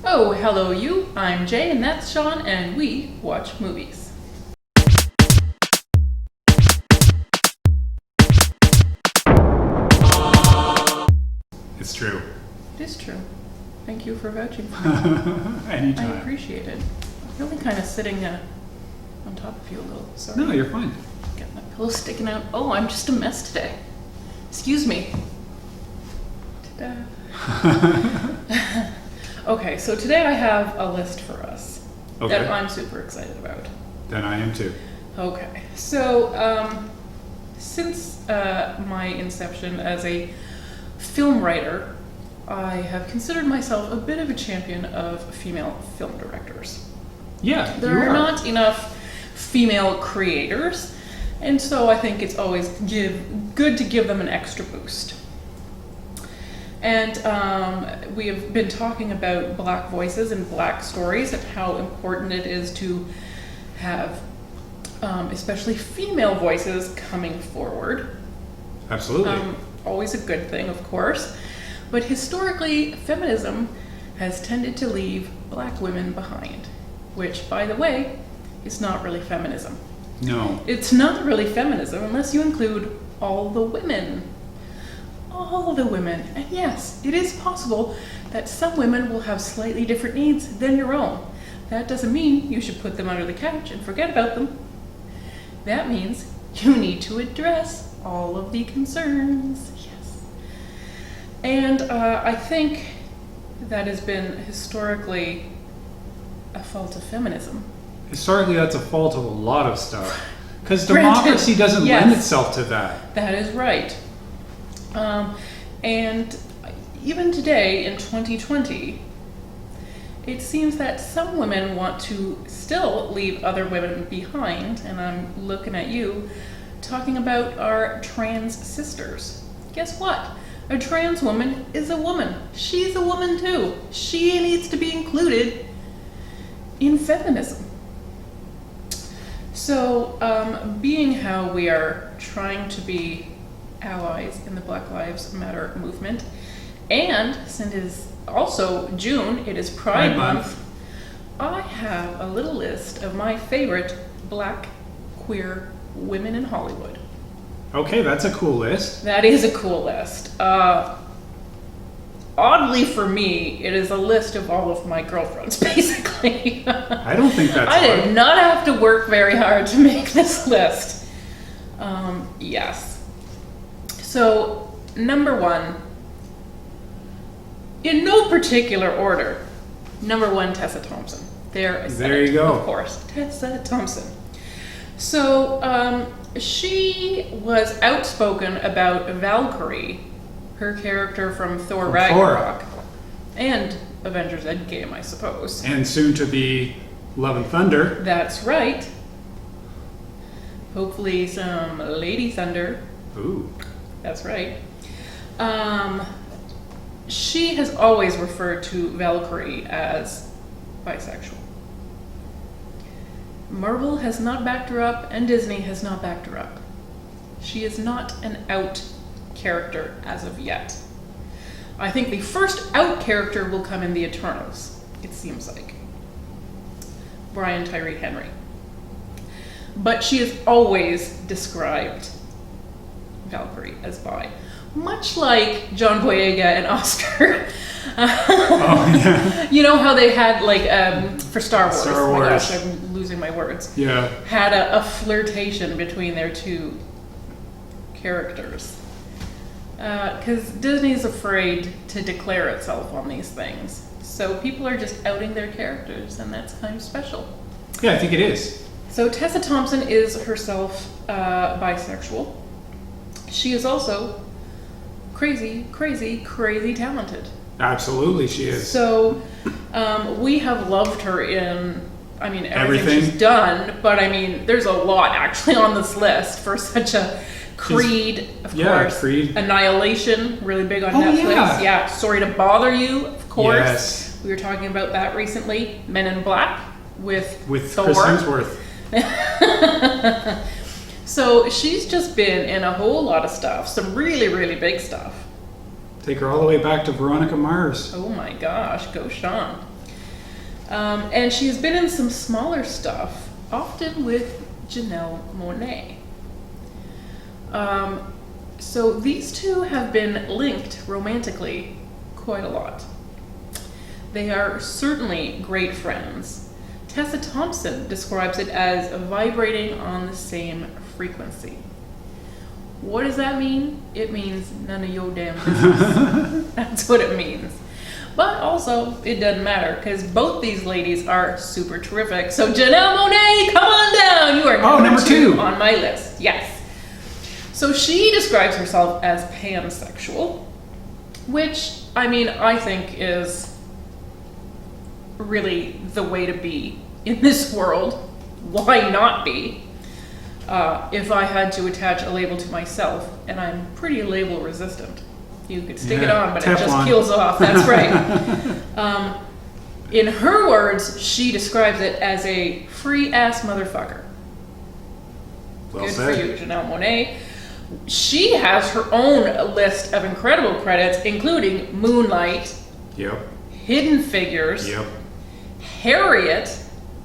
Oh, hello you. I'm Jay and that's Sean and we watch movies. It's true. It is true. Thank you for vouching for me. Anytime. I appreciate it. I'm really kind of sitting on top of you a little. Sorry. No, you're fine. Got my pillow sticking out. Oh, I'm just a mess today. Excuse me. Ta-da. Okay, so today I have a list for us that I'm super excited about. Then I am too. Okay, so since my inception as a film writer, I have considered myself a bit of a champion of female film directors. Yeah, There are not enough female creators, and so I think it's always good to give them an extra boost. And we have been talking about Black voices and Black stories and how important it is to have especially female voices coming forward. Absolutely. Always a good thing, of course. But historically, feminism has tended to leave Black women behind, which, by the way, is not really feminism. No. It's not really feminism unless you include all the women. All the women. And yes, it is possible that some women will have slightly different needs than your own. That doesn't mean you should put them under the couch and forget about them. That means you need to address all of the concerns. Yes. And I think that has been historically a fault of feminism. Historically, that's a fault of a lot of stuff. Because Granted, democracy doesn't yes. lend itself to that. That is right. And even today in 2020, it seems that some women want to still leave other women behind, and I'm looking at you, talking about our trans sisters. Guess what? A trans woman is a woman. She's a woman too. She needs to be included in feminism. So, being how we are trying to be allies in the Black Lives Matter movement, and since it is also June, it is Pride Month, I have a little list of my favorite Black queer women in Hollywood. Okay, that's a cool list. That is a cool list. Oddly for me, it is a list of all of my girlfriends, basically. I don't think that's I hard. did not have to work very hard to make this list. Yes. So, number one, in no particular order, number one, Tessa Thompson. There you go. Of course, Tessa Thompson. So, she was outspoken about Valkyrie, her character from Thor Ragnarok, and Avengers Endgame, I suppose. And soon to be Love and Thunder. That's right. Hopefully some Lady Thunder. Ooh. That's right. She has always referred to Valkyrie as bisexual. Marvel has not backed her up, and Disney has not backed her up. She is not an out character as of yet. I think the first out character will come in the Eternals, it seems like. Brian Tyree Henry. But she has always described Valkyrie as bi. Much like John Boyega and Oscar. Oh, yeah. You know how they had, like, for Star Wars. Star Oh my Wars. gosh, I'm losing my words. Yeah. Had a flirtation between their two characters. Because Disney's afraid to declare itself on these things. So people are just outing their characters, and that's kind of special. Yeah, I think it is. So Tessa Thompson is herself bisexual. She is also crazy, crazy, crazy talented. Absolutely, she is. So we have loved her in, I mean, everything she's done, but I mean, there's a lot actually on this list for such a Creed, of course. Creed. Annihilation, really big on Netflix. Yeah, Sorry to Bother You, of course. Yes. We were talking about that recently. Men in Black with Thor. Chris Hemsworth. So she's just been in a whole lot of stuff, some really, really big stuff. Take her all the way back to Veronica Mars. Oh my gosh, go Sean. And she's been in some smaller stuff, often with Janelle Monae. So these two have been linked romantically quite a lot. They are certainly great friends. Tessa Thompson describes it as vibrating on the same frequency. What does that mean? It means none of your damn business. That's what it means. But also, it doesn't matter, because both these ladies are super terrific. So Janelle Monae, come on down! You are number two on my list. Yes. So she describes herself as pansexual, which, I mean, I think is really the way to be in this world. Why not be? If I had to attach a label to myself, and I'm pretty label resistant. You could stick it on, but Teflon. It just peels off. That's right. In her words, she describes it as a free-ass motherfucker. Well Good said. for you, Janelle Monae. She has her own list of incredible credits, including Moonlight, Yep. Hidden Figures, Yep. Harriet,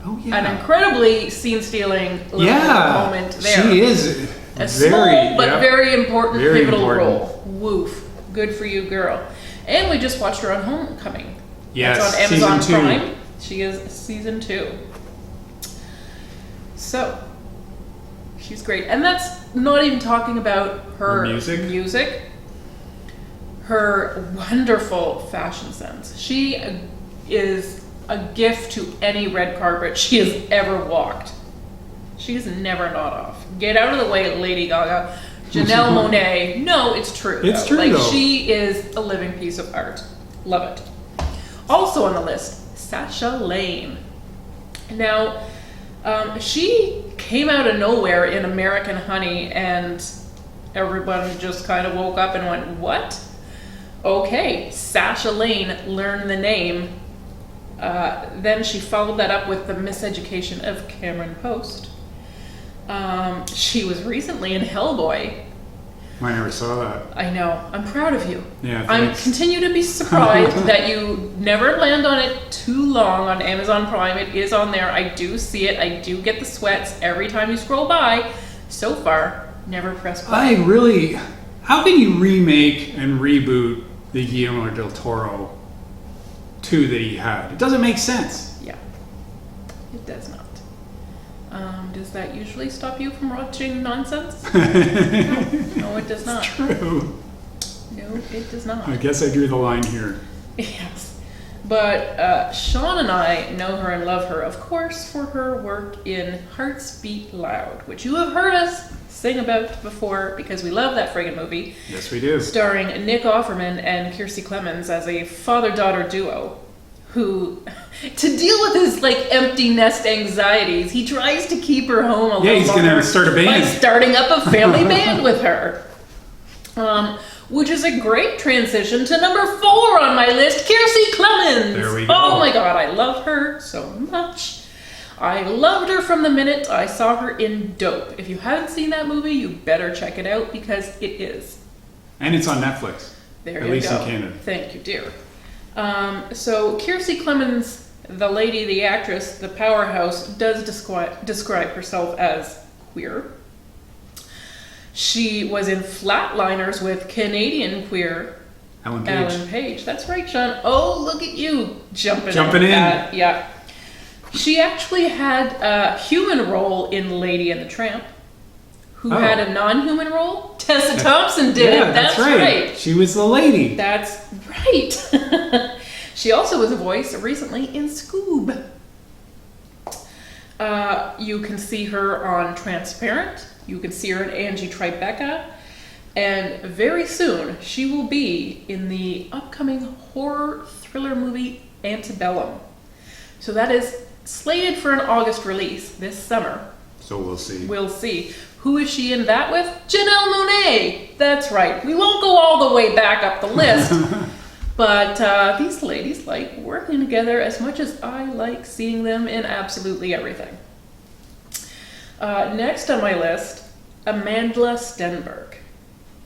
Oh yeah. an incredibly scene-stealing little moment there. She is A small but very important Very pivotal important. role. Woof. Good for you, girl. And we just watched her on Homecoming. Yes, It's on Amazon season 2. Prime. She is season 2. So, she's great. And that's not even talking about her music. Her wonderful fashion sense. She is a gift to any red carpet she has ever walked. She's never not off. Get out of the way, Lady Gaga. Janelle Monae. No, it's true. It's true, Like, though. she is a living piece of art. Love it. Also on the list, Sasha Lane. Now, she came out of nowhere in American Honey, and everyone just kind of woke up and went, what? Okay, Sasha Lane, learn the name. Then she followed that up with the miseducation of Cameron Post. She was recently in Hellboy. I never saw that. I know. I'm proud of you. Yeah, I thanks. continue to be surprised that you never land on it too long on Amazon Prime. It is on there. I do see it. I do get the sweats every time you scroll by. So far, never pressed play. How can you remake and reboot the Guillermo del Toro 2 that he had? It doesn't make sense. Yeah, it does not. Does that usually stop you from watching nonsense? No, it does not. It's true. No, it does not. I guess I drew the line here. Yes. But Sean and I know her and love her, of course, for her work in Hearts Beat Loud, which you have heard us sing about before because we love that friggin' movie. Yes, we do. Starring Nick Offerman and Kiersey Clemens as a father-daughter duo who, to deal with his like empty nest anxieties, he tries to keep her home a little he's longer gonna start a band. by starting up a family band with her. Which is a great transition to number 4 on my list, Kiersey Clemens. There we go. Oh my god, I love her so much. I loved her from the minute I saw her in Dope. If you haven't seen that movie, you better check it out because it is. And it's on Netflix. There At you least go. in Canada. Thank you, dear. So Kiersey Clemens, the lady, the actress, the powerhouse, does describe herself as queer. She was in Flatliners with Canadian queer Ellen Page. Ellen Page. That's right, Sean. Oh, look at you jumping in. Yeah. She actually had a human role in Lady and the Tramp. Who had a non-human role? Tessa Thompson did it. That's right. She was the lady. That's right. She also was a voice recently in Scoob. You can see her on Transparent. You can see her in Angie Tribeca. And very soon, she will be in the upcoming horror thriller movie Antebellum. So that is slated for an August release this summer. So we'll see. We'll see. Who is she in that with? Janelle Monae. That's right. We won't go all the way back up the list. But these ladies like working together as much as I like seeing them in absolutely everything. Next on my list, Amandla Stenberg.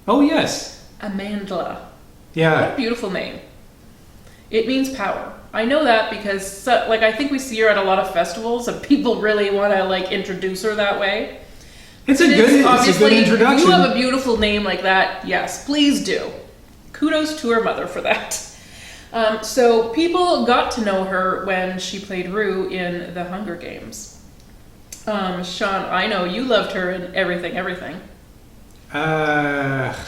Oh, yes. Amandla. What Yeah. a beautiful name. It means power. I know that because, like, I think we see her at a lot of festivals, and people really want to like introduce her that way. It's a good introduction. You have a beautiful name like that. Yes, please do. Kudos to her mother for that. So people got to know her when she played Rue in The Hunger Games. Sean, I know you loved her in Everything.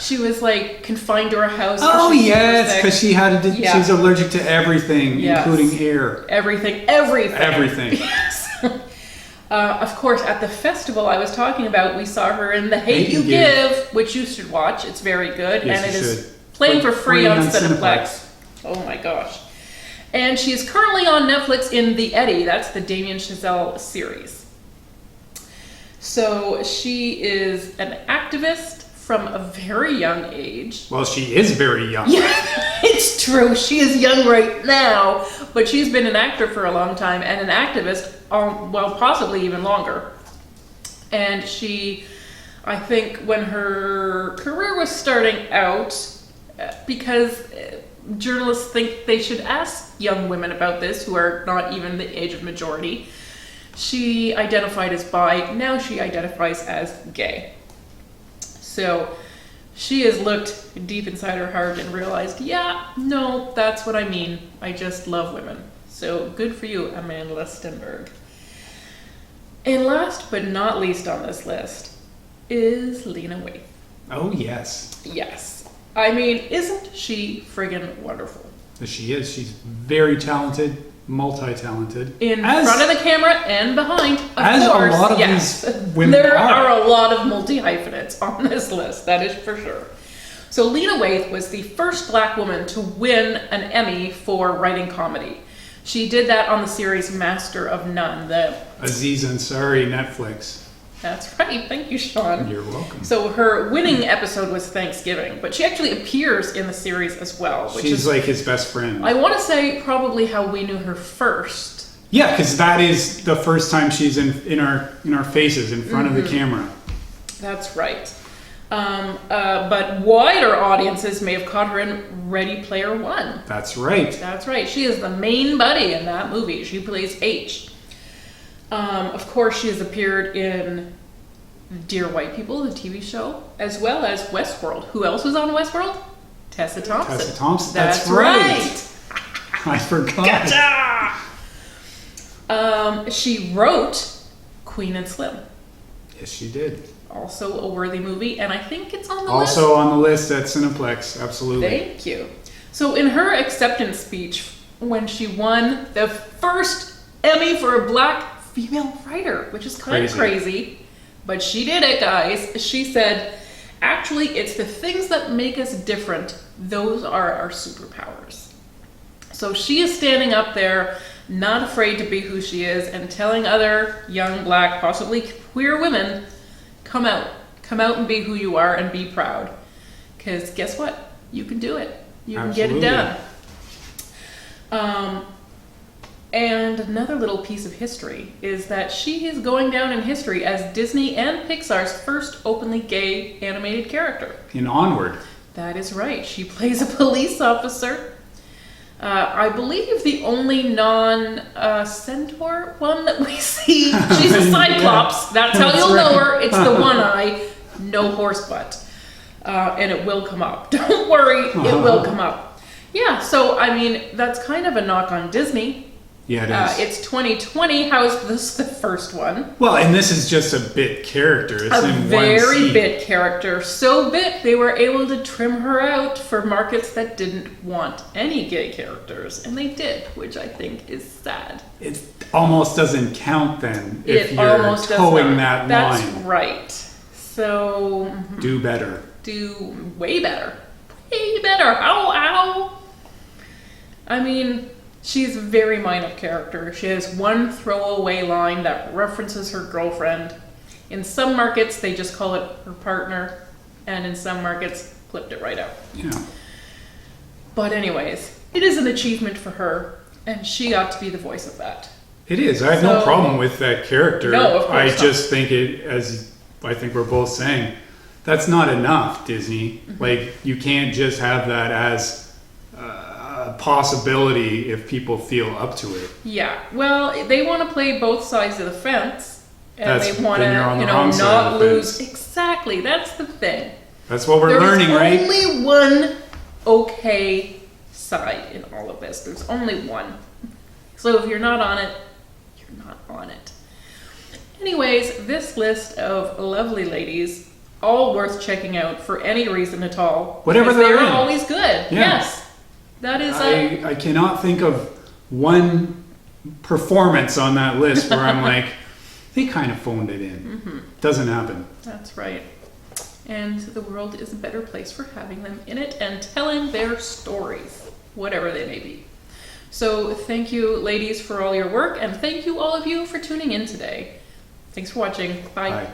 She was like confined to her house. Oh yes, because she had she's allergic to everything, including air. Everything. Yes. Of course, at the festival I was talking about, we saw her in The Hate You Give, which you should watch. It's very good, yes, and it is playing for free on Cineplex. Oh my gosh. And she is currently on Netflix in The Eddie. That's the Damien Chazelle series. So she is an activist from a very young age. Well, she is very young. Yeah, it's true. She is young right now, but she's been an actor for a long time and an activist, well, possibly even longer. And she, I think when her career was starting out, because journalists think they should ask young women about this who are not even the age of majority, she identified as bi. Now she identifies as gay. So she has looked deep inside her heart and realized, yeah, no, that's what I mean. I just love women. So good for you, Amanda Stenberg. And last but not least on this list is Lena Waithe. Oh, yes. Yes. I mean, isn't she friggin' wonderful? She is. She's very talented, multi-talented. In front of the camera and behind, of as course. A lot of these women there are a lot of multi-hyphenates on this list, that is for sure. So Lena Waithe was the first black woman to win an Emmy for writing comedy. She did that on the series Master of None. Aziz Ansari, Netflix. That's right. Thank you, Sean. You're welcome. So her winning episode was Thanksgiving, but she actually appears in the series as well. Which She's is like his best friend. I want to say probably how we knew her first. Yeah, because that is the first time she's in our faces, in front of the camera. That's right. But wider audiences may have caught her in Ready Player One. That's right. That's right. She is the main buddy in that movie. She plays H. Of course, she has appeared in Dear White People, the TV show, as well as Westworld. Who else was on Westworld? Tessa Thompson. Tessa Thompson. That's right. I forgot. Gotcha! She wrote Queen and Slim. Yes, she did. Also a worthy movie, and I think it's on the list. Also on the list at Cineplex, absolutely. Thank you. So in her acceptance speech, when she won the first Emmy for a black female writer, which is kind of crazy, but she did it, guys. She said, actually, it's the things that make us different. Those are our superpowers. So she is standing up there, not afraid to be who she is, and telling other young, black, possibly queer women, come out and be who you are and be proud. Because guess what? You can do it. You can get it done. And another little piece of history is that she is going down in history as Disney and Pixar's first openly gay animated character. In Onward. That is right. She plays a police officer. I believe the only non-centaur one that we see. She's a cyclops. That's how you'll know her. It's the one eye, no horse butt. And it will come up. Don't worry, it will come up. Yeah, so I mean, that's kind of a knock on Disney. Yeah, it is. It's 2020. How is this the first one? Well, and this is just a bit character. It's a in very one scene. Bit character. So bit, they were able to trim her out for markets that didn't want any gay characters. And they did, which I think is sad. It almost doesn't count then if it you're towing that line. That's right. So... Do better. Do way better. Way better. Ow. I mean... She's a very minor character. She has one throwaway line that references her girlfriend. In some markets, they just call it her partner, and in some markets, clipped it right out. Yeah. But anyways, it is an achievement for her, and she ought to be the voice of that. It is. I have no problem with that character. No, of course I not. just think it, as I think we're both saying, that's not enough, Disney. Like, you can't just have that as a possibility if people feel up to it. Yeah, well, they want to play both sides of the fence, and they want then you're on to, the wrong side not of the lose. fence. Exactly, that's the thing. That's what we're learning, right? There's only one okay side in all of this. There's only one. So if you're not on it, you're not on it. Anyways, this list of lovely ladies, all worth checking out for any reason at all. Whatever because they're they're in. always good. Yeah. Yes. That is I cannot think of one performance on that list where I'm like, they kind of phoned it in. Doesn't happen. That's right. And the world is a better place for having them in it and telling their stories, whatever they may be. So thank you, ladies, for all your work, and thank you, all of you, for tuning in today. Thanks for watching. Bye. Bye.